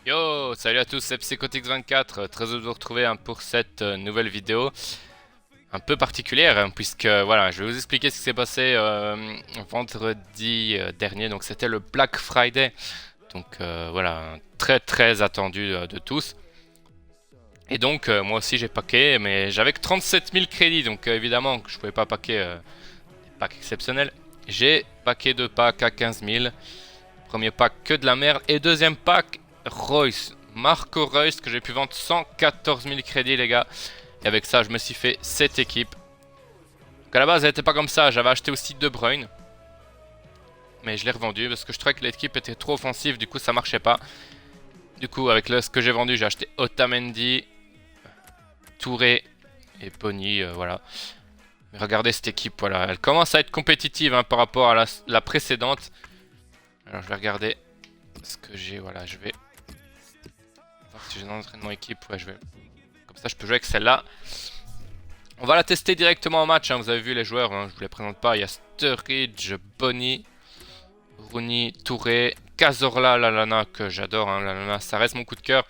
Yo, salut à tous, c'est Psychotix24, très heureux de vous retrouver pour cette nouvelle vidéo un peu particulière puisque voilà, je vais vous expliquer ce qui s'est passé vendredi dernier, donc c'était le Black Friday, donc voilà, très attendu de tous. Et donc moi aussi j'ai packé, mais j'avais que 37 000 crédits, donc évidemment que je pouvais pas packer des packs exceptionnels. J'ai packé 2 packs à 15 000, premier pack que de la merde, et deuxième pack Reus, Marco Reus, que j'ai pu vendre 114 000 crédits les gars. Et avec ça je me suis fait cette équipe. Donc à la base elle n'était pas comme ça, j'avais acheté aussi De Bruyne, mais je l'ai revendu parce que je trouvais que l'équipe était trop offensive, du coup ça marchait pas. Du coup avec ce que j'ai vendu j'ai acheté Otamendi, Touré et Pony, voilà. Mais regardez cette équipe, voilà, elle commence à être compétitive par rapport à la précédente. Alors je vais regarder ce que j'ai, voilà, je vais voir si j'ai un entraînement équipe, ouais je vais, comme ça je peux jouer avec celle-là. On va la tester directement en match, vous avez vu les joueurs, je vous les présente pas, il y a Sturridge, Bonny, Rooney, Touré, Cazorla, Lallana que j'adore, Lallana ça reste mon coup de cœur,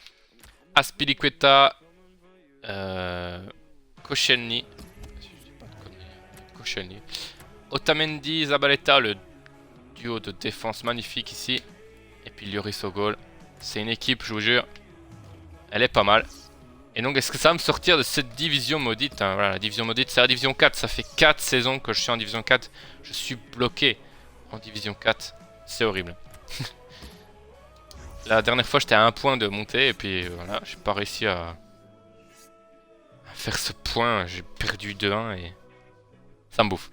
Azpilicueta, Koscielny, Otamendi, Zabaleta, le duo de défense magnifique ici. Et puis Lloris au goal. C'est une équipe, je vous jure, elle est pas mal. Et donc est-ce que ça va me sortir de cette division maudite, voilà, la division maudite c'est la division 4. Ça fait 4 saisons que je suis en division 4. Je suis bloqué en division 4. C'est horrible. La dernière fois j'étais à 1 point de monter. Et puis voilà, j'ai pas réussi à faire ce point. J'ai perdu 2-1 et ça me bouffe.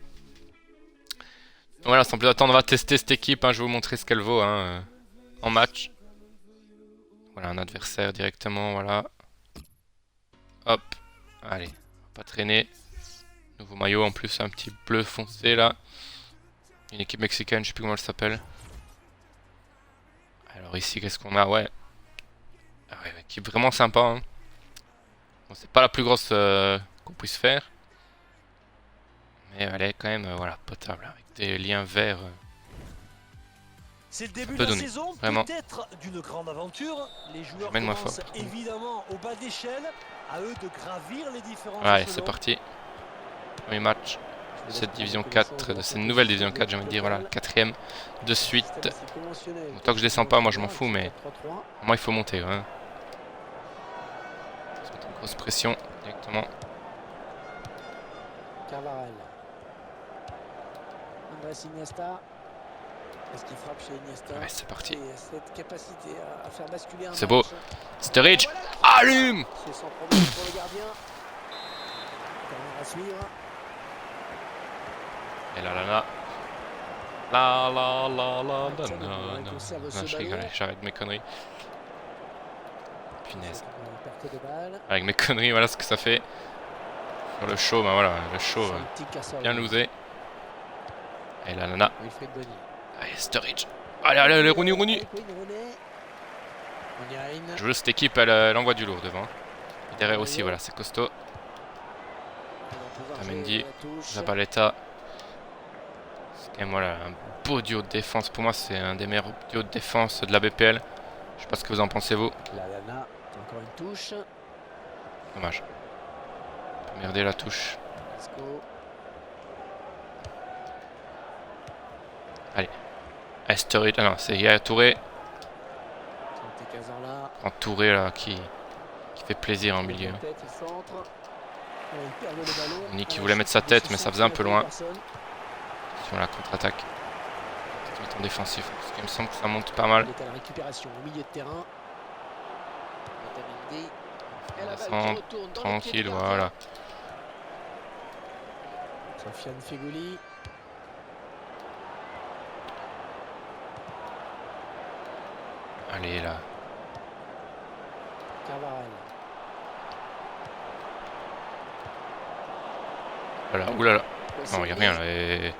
Voilà, sans plus attendre, on va tester cette équipe, je vais vous montrer ce qu'elle vaut en match. Voilà, un adversaire directement, voilà. Hop, allez, on va pas traîner. Nouveau maillot en plus, un petit bleu foncé là. Une équipe mexicaine, je sais plus comment elle s'appelle. Alors ici, qu'est-ce qu'on a? Ouais. Ah ouais, une équipe vraiment sympa. Bon, c'est pas la plus grosse qu'on puisse faire. Mais elle est quand même, voilà, potable, avec des liens verts. C'est le début de la saison, peut-être d'une grande aventure. Les joueurs commencent évidemment au bas d'échelle, à eux de gravir les différents échelons. Ouais, c'est parti. Premier match de cette division 4, de cette nouvelle division 4, j'ai envie de dire, voilà, 4ème de suite. Bon, tant que je descends pas, moi je m'en fous, mais moi il faut monter. Hein. C'est une grosse pression directement. Carvajal. Andrés Iniesta. Est-ce qu'il frappe chez Iniesta? Ouais, c'est parti. Cette capacité à faire basculer un c'est beau. Sturridge, allume! C'est sans problème pour le gardien. Dernière à suivre. Et là. Non, je rigole, j'arrête mes conneries. Punaise. Avec mes conneries, voilà ce que ça fait. Sur le show, ben voilà, le show bien losé. Et là, allez, Sturridge. Allez, Rooney. Je veux cette équipe, elle envoie du lourd devant. Et derrière aussi, voilà, c'est costaud. Otamendi, Zabaleta. C'est quand même, voilà, un beau duo de défense. Pour moi, c'est un des meilleurs duos de défense de la BPL. Je sais pas ce que vous en pensez, vous. Encore une touche. Dommage. On peut merder la touche. Allez. Sturridge, ah non, c'est Yaya Touré. En Touré là qui fait plaisir en milieu. Nick qui voulait mettre sa tête mais ça faisait un peu loin. Sur la contre-attaque. En défensif. Parce qu'il me semble que ça monte pas mal. Tranquille, voilà. Sofiane Feghouli. Allez là. Carvajal. Voilà, oulala. Non, y'a rien là. Il est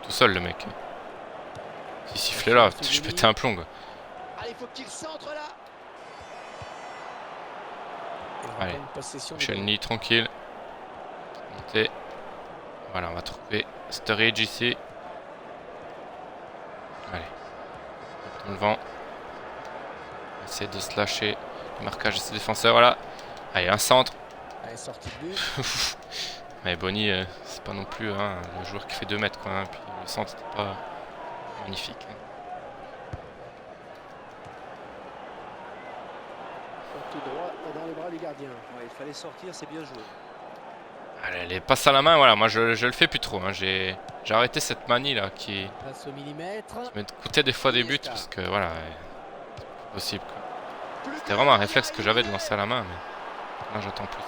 tout seul le mec. S'il sifflait là, je pétais un plomb. Allez, faut qu'il centre là. Allez, Koscielny tranquille. Monter. Voilà, on va trouver Sturridge ici. Allez. Dans le vent. On va essayer de se lâcher le marquage de ses défenseurs. Voilà. Allez, un centre. Allez, sortie de but. Mais Bony, c'est pas non plus hein, le joueur qui fait 2 mètres. Quoi, hein. Puis le centre, c'était pas magnifique. Hein. Tout droit dans les bras du gardien. Ouais, il fallait sortir, c'est bien joué. Allez, les passes à la main, voilà, moi je le fais plus trop. Hein. J'ai arrêté cette manie là qui Passe au millimètre. me coûtait des fois des buts parce que voilà, c'est pas possible. C'était vraiment un réflexe que j'avais de lancer à la main, mais là j'attends plus.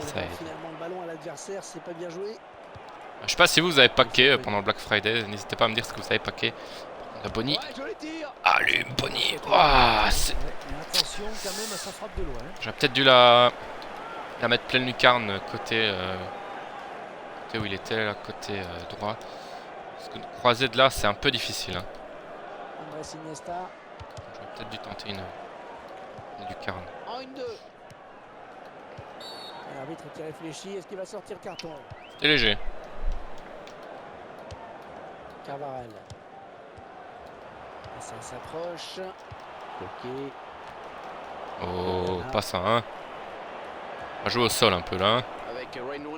Ça aide. Finalement le ballon à l'adversaire, c'est pas bien joué. Je sais pas si vous avez paqué pendant le Black Friday, n'hésitez pas à me dire ce que vous avez paqué. La Bony. Allez, Bony. Mais attention quand même à sa frappe de loin. J'aurais peut-être dû la mettre pleine lucarne côté où il était, là, côté droit. Parce que croiser de là, c'est un peu difficile. Hein. J'aurais peut-être dû tenter une lucarne. L'arbitre qui réfléchit, est-ce qu'il va sortir carton? C'était léger. Carvarel. Ça s'approche. Ok. Oh, pas ça, hein. On va jouer au sol un peu là. Hein.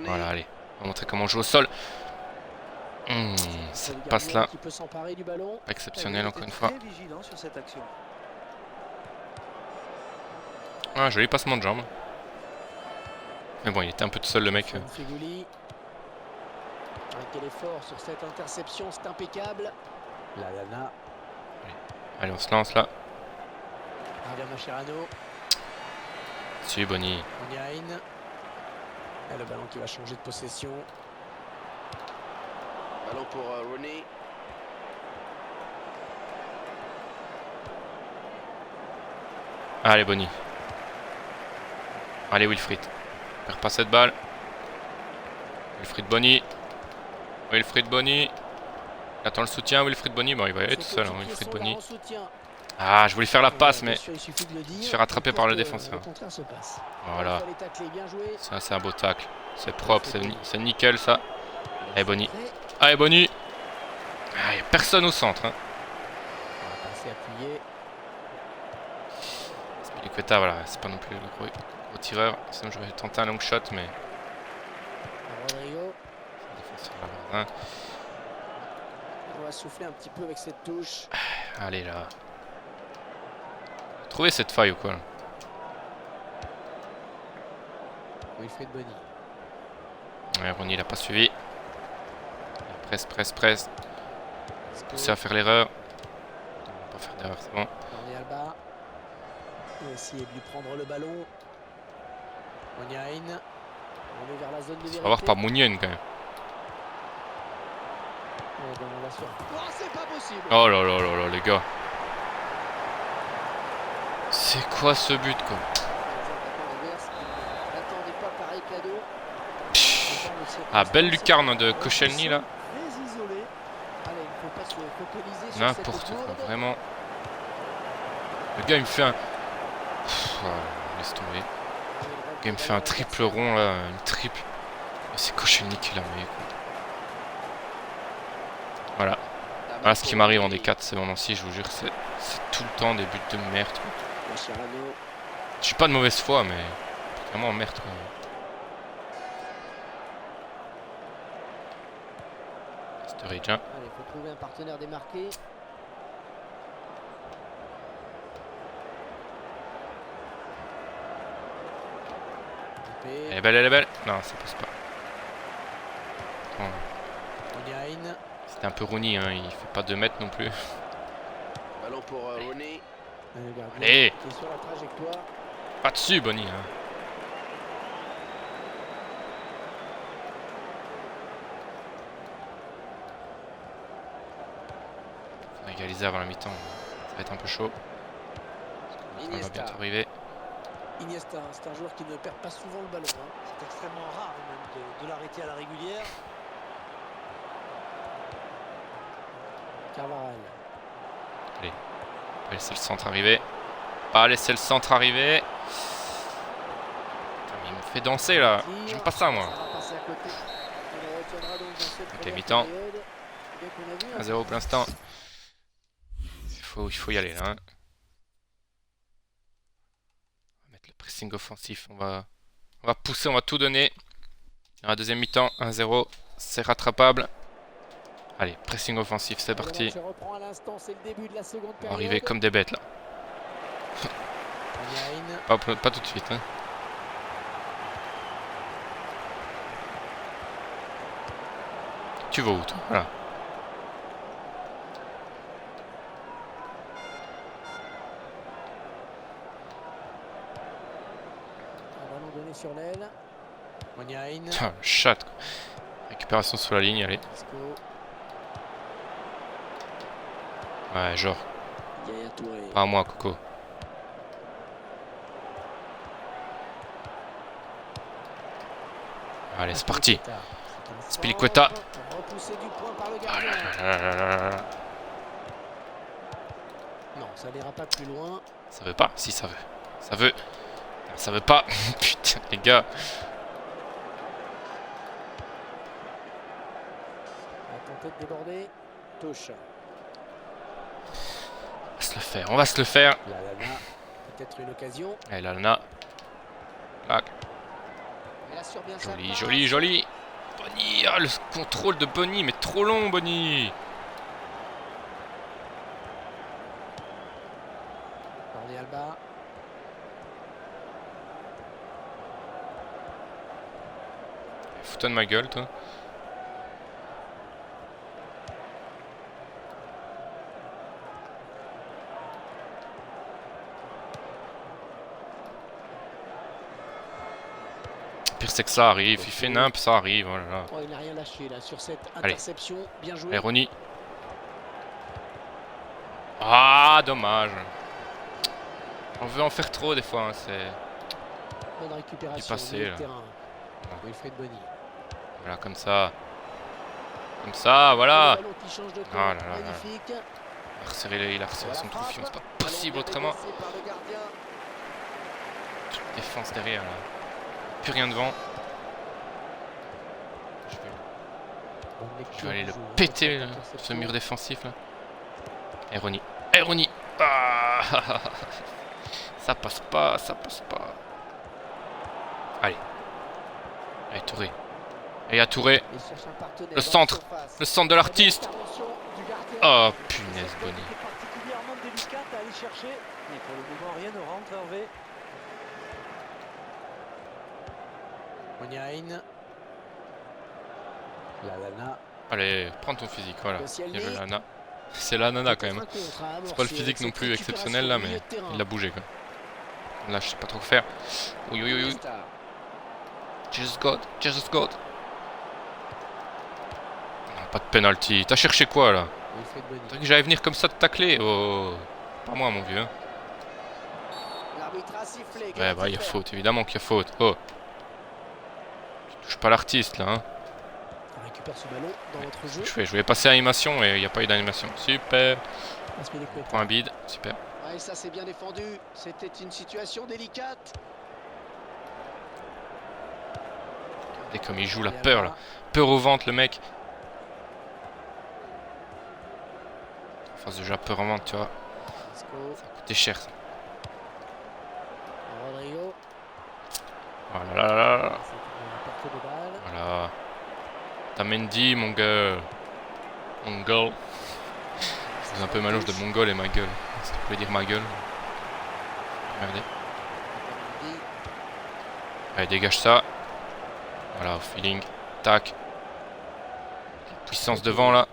Voilà, allez. On va montrer comment on joue au sol. Cette passe là. Exceptionnelle encore une fois. Sur cette action. Ah, joli passement de jambe. Mais bon, il était un peu tout seul le mec. Quel effort sur cette interception, c'est impeccable. Lallana. Allez, on se lance là. Javier Mascherano. Si, Bony. Et le ballon qui va changer de possession. Ballon pour René. Allez, Bony. Allez, Wilfried. Perd pas cette balle. Wilfried Bony. Wilfried Bony. Il attend le soutien, Wilfried Bony. Bon, il va y aller tout seul, hein, Wilfried Bony. Ah, je voulais faire la passe, mais je me fais rattraper par le défenseur. Voilà. Ça, c'est un beau tacle. C'est propre, c'est nickel, ça. Allez, Bony. Allez, Bony. Ah, il n'y a personne au centre. Hein. Spilicueta, voilà, c'est pas non plus le gros tireur. Sinon, j'aurais tenté un long shot, mais. On va souffler un petit peu avec cette touche. Allez là. Trouvez cette faille ou quoi là. Wilfried Bony. Ouais, Ronny il a pas suivi. Presse. Poussé à faire l'erreur. On va pas faire d'erreur, c'est bon. Alba. Il va essayer de lui prendre le ballon. Mouniaïn. On est vers la zone de vérité. On va voir par Mouniaïn quand même. Oh là là là là les gars. C'est quoi ce but quoi? Ah, belle lucarne de Koscielny là. N'importe quoi, vraiment. Le gars il me fait un... laisse tomber. Le gars il me fait un triple rond là, une triple. Et c'est Koscielny qui l'a mis quoi. Voilà. Voilà ce qui m'arrive en D4, c'est mon ancien, je vous jure, c'est tout le temps des buts de merde. Je suis pas de mauvaise foi, mais vraiment en merde. Sturridge. Hein. Allez, faut trouver un partenaire démarqué. Elle est belle, elle est belle. Non, ça passe pas. C'était un peu Rooney, hein. Il fait pas 2 mètres non plus. Ballon pour René. Allez. Pas dessus, Bony. Hein. On va égaliser avant la mi-temps. Ça va être un peu chaud. On va bientôt arriver. Iniesta, c'est un joueur qui ne perd pas souvent le ballon. Hein. C'est extrêmement rare même de l'arrêter à la régulière. Carvarel. Allez, on va laisser le centre arriver. Pas laisser le centre arriver. Fait danser là. J'aime pas ça moi. Ok, mi-temps. 1-0 pour l'instant. Il faut y aller là. Hein. On va mettre le pressing offensif. On va pousser, on va tout donner. Dans la deuxième mi-temps, 1-0. C'est rattrapable. Allez, pressing offensif, c'est parti. On va arriver comme des bêtes là. Pas tout de suite. Hein. Tu vas où toi? Voilà. Un ballon donné sur l'aile. Moignaine. Chat. Récupération sur la ligne, allez. Ouais, genre. Pas à moi, Coco. Allez, c'est parti. Spilicueta. Non, ça n'ira pas plus loin. Ça veut pas? Si, ça veut. Ça veut. Ça veut pas. Putain, les gars. On va tenter de déborder. Touche. On va se le faire. On va se le faire. Lallana, peut-être une occasion. Allez, Lallana. Clac. Joli, joli, joli. Bonny. Ah, le contrôle de Bonny, mais trop long, Bonny. Jordi Alba. Fous-toi de ma gueule, toi. Le pire c'est que ça arrive, il fait nimp, ça arrive, oh là là. Oh, il n'a rien lâché là sur cette interception. Allez. Bien joué. Allez, Ronny. Ah, dommage. On veut en faire trop des fois, hein, c'est... Bonne récupération. Il est passé là. Wilfried Bonny. Voilà, comme ça. Comme ça, voilà. Ah là là. Il a resserré son troufion, c'est pas possible autrement. Défense derrière là. Plus rien devant. Je vais aller le péter là, ce mur défensif là. Et Ronny. Et Ronny. Ah, ça passe pas, ça passe pas. Allez. Allez Touré. Et à Touré. Le centre de l'artiste. Oh punaise, Bonny. Particulièrement délicate à aller chercher. Mais pour le moment, rien ne rentre, Hervé. Moignaine. Lallana. Allez, prends ton physique, voilà. Il y avait Lana. C'est la nana quand même. C'est pas le physique non plus exceptionnel là, mais il a bougé quoi. Là, je sais pas trop quoi faire. Oui, oui, oui, oui. Jesus God, Jesus God. Non, pas de penalty. T'as cherché quoi là? T'as que j'allais venir comme ça te tacler? Oh, pas moi mon vieux. Ouais, bah, il y a faute, évidemment qu'il y a faute. Oh. Tu touches pas l'artiste là, hein. On récupère ce ballon dans votre jeu. Je voulais passer à animation et il n'y a pas eu d'animation. Super. Point bide, super. Ouais, ça c'est bien défendu. C'était une situation délicate. Regardez comme il joue la peur là. Peur au ventre le mec. Enfin, déjà peur au ventre, tu vois. Ça a coûté cher ça. Rodrigo. Voilà. Voilà. T'as Mendy, mon gars. Mongol. C'est un peu malin de Mongol et ma gueule. Si tu pouvais dire ma gueule. Regardez. Allez, dégage ça. Voilà, au feeling. Tac. Puissance devant là.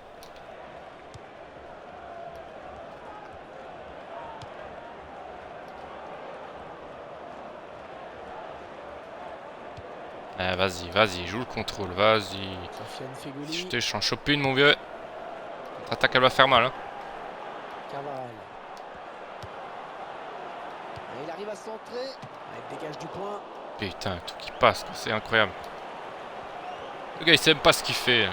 Eh, vas-y, joue le contrôle, vas-y. Si je t'en chope une, mon vieux. Notre attaque, elle va faire mal. Hein. Il arrive à centrer. Il dégage du point. Putain, tout qui passe, c'est incroyable. Le gars, il sait même pas ce qu'il fait.